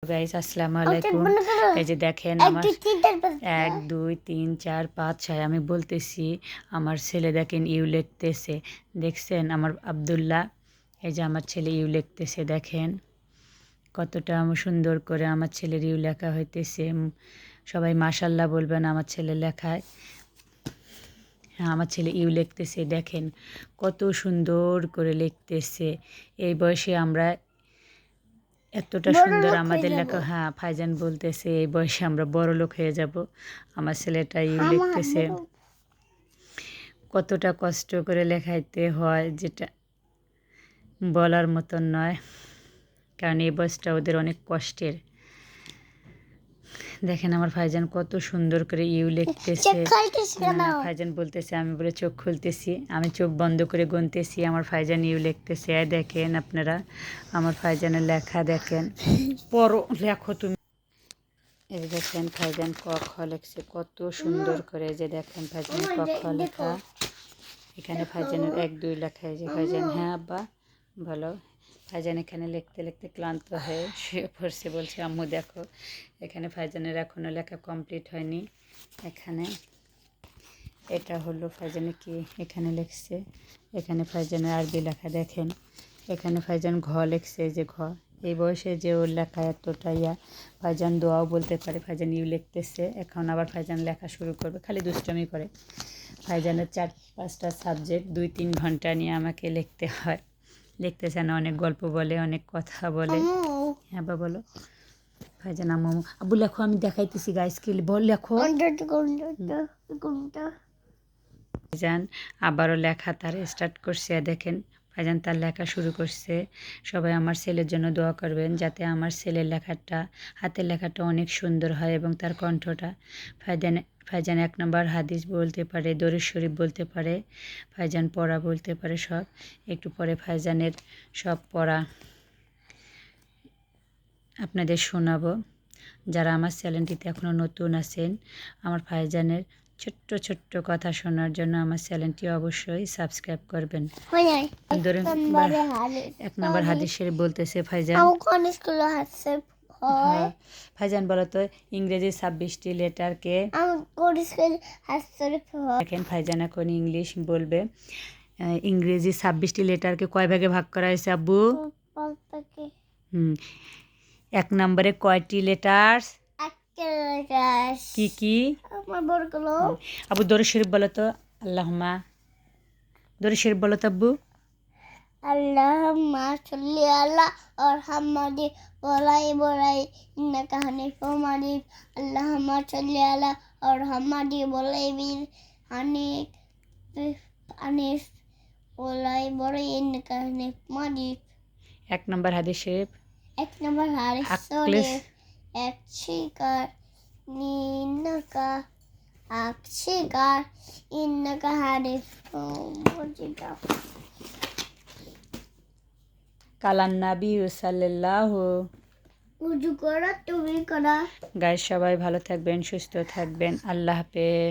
Guys আসসালামু আলাইকুম। এই যে দেখেন আমার 1 2 3 4 5 6 আমি বলতেছি, আমার ছেলে দেখেন ইউ লিখতেছে। দেখছেন আমার আব্দুল্লাহ, এই যে আমার ছেলে ইউ লিখতেছে। দেখেন কতটা সুন্দর করে আমার ছেলের ইউ লেখা হইতেছে। সবাই মাশাআল্লাহ বলবেন আমার ছেলে লেখায়। হ্যাঁ, আমার ছেলে ইউ লিখতেছে। দেখেন কত সুন্দর করে লিখতেছে। এই বয়সে আমরা এতটা সুন্দর আমাদের লেখা। হ্যাঁ, ফাইজান বলতেছে এই বয়সে আমরা বড় লোক হয়ে যাব। আমার ছেলেটা ইউ লিখতেছে। কতটা কষ্ট করে লেখাইতে হয় যেটা বলার মতন নয়, কারণ এই বয়সটা ওদের অনেক কষ্টের। দেখেন আমার ফাইজান কত সুন্দর করে ইউ লিখতেছে। ফাইজান বলতেছে আমি বলে চোখ খুলতেছি, আমি চোখ বন্ধ করে গুনতেছি, আমার ফাইজান ইউ লিখতেছে। দেখেন আপনারা আমার ফাইজানের লেখা দেখেন। পড়ো, লেখো তুমি। এই দেখেন ফাইজান ক খ লিখছে কত সুন্দর করে। যে দেখেন ফাইজান ক খ লেখা, এখানে ফাইজানের 1 2 লেখা। এই যে ফাইজান, হ্যাঁ আব্বা ভালো। ফাইজান এখানে লিখতে লিখতে ক্লান্ত হয়ে শুয়ে পড়ছে, বলছে আম্মু দেখো। এখানে ফাইজানের এখনও লেখা কমপ্লিট হয়নি। এখানে এটা হলো ফাইজানে কি এখানে লিখছে। এখানে ফাইজানের আরবি লেখা দেখেন। এখানে ফাইজান ঘ লিখছে, যে ঘ। এই বয়সে যে ওর লেখা এতটা ফাইজান দোয়াও বলতে পারে। ফাইজান ইউ লিখতেছে। এখন আবার ফাইজান লেখা শুরু করবে, খালি দুষ্টমি করে। ফাইজানের 4-5টা সাবজেক্ট 2-3 ঘন্টা নিয়ে আমাকে লিখতে হয়। লিখতেছে না, অনেক গল্প বলে, অনেক কথা বলে। হ্যাঁ বা বলো ফাইজান। আম্মু আব্বু লেখো, আমি দেখাইতেছি গাইস, কি বল লেখো। ফাইজান আবারও লেখা তার স্টার্ট করছে। দেখেন ফাইজান তার লেখা শুরু করছে। সবাই আমার ছেলের জন্য দোয়া করবেন, যাতে আমার ছেলের লেখাটা, হাতের লেখাটা অনেক সুন্দর হয় এবং তার কণ্ঠটা। ফাইজান 1 নম্বর হাদিস বলতে পারে, দরুদ শরীফ বলতে পারে, ফাইজান পড়া বলতে পারে সব। একটু পরে ফাইজানের সব পড়া আপনাদের শোনাবো। যারা আমার চ্যানেলটিতে এখনও নতুন আছেন, আমার ফাইজানের ছোট্ট ছোট্ট কথা শোনার জন্য আমার চ্যানেলটি অবশ্যই সাবস্ক্রাইব করবেন। 1 নম্বর হাদিস শরীফ বলতেছে ফাইজান। ফাইজান বলো তো ইংরেজি 26টি লেটারকে। দেখেন ফাইজান এখন ইংলিশ বলবে। ইংরেজি 26টি লেটারকে কয় ভাগে ভাগ করা হয়েছে আব্বু? 1 নম্বরে কয়টি লেটার্স? কি কি? আব্বু দরুদ শরীফ বলো তো। আল্লাহুম্মা, দরুদ শরীফ বলো তো আব্বু। আল্লাহুম্মা সাল্লি আলা মুহাম্মাদি ওয়া ইব্রাহিম ইন্নাকা হানিফুম মাজিদ। আল্লাহুম্মা সাল্লি আলা মুহাম্মাদি ওয়া আনিস ওয়া ইব্রাহিম ইন্নাকা হানিফুম মাজিদ। 1 নম্বর হাদিস শরীফ। 1 নম্বর হাদিস শরীফ। ইন্নাকা হানিফুম মাজিদ। কালান নবী সাল্লাল্লাহু। উজু করা তুমি করা। গাইস সবাই ভালো থাকবেন, সুস্থ থাকবেন। আল্লাহ হাফেজ।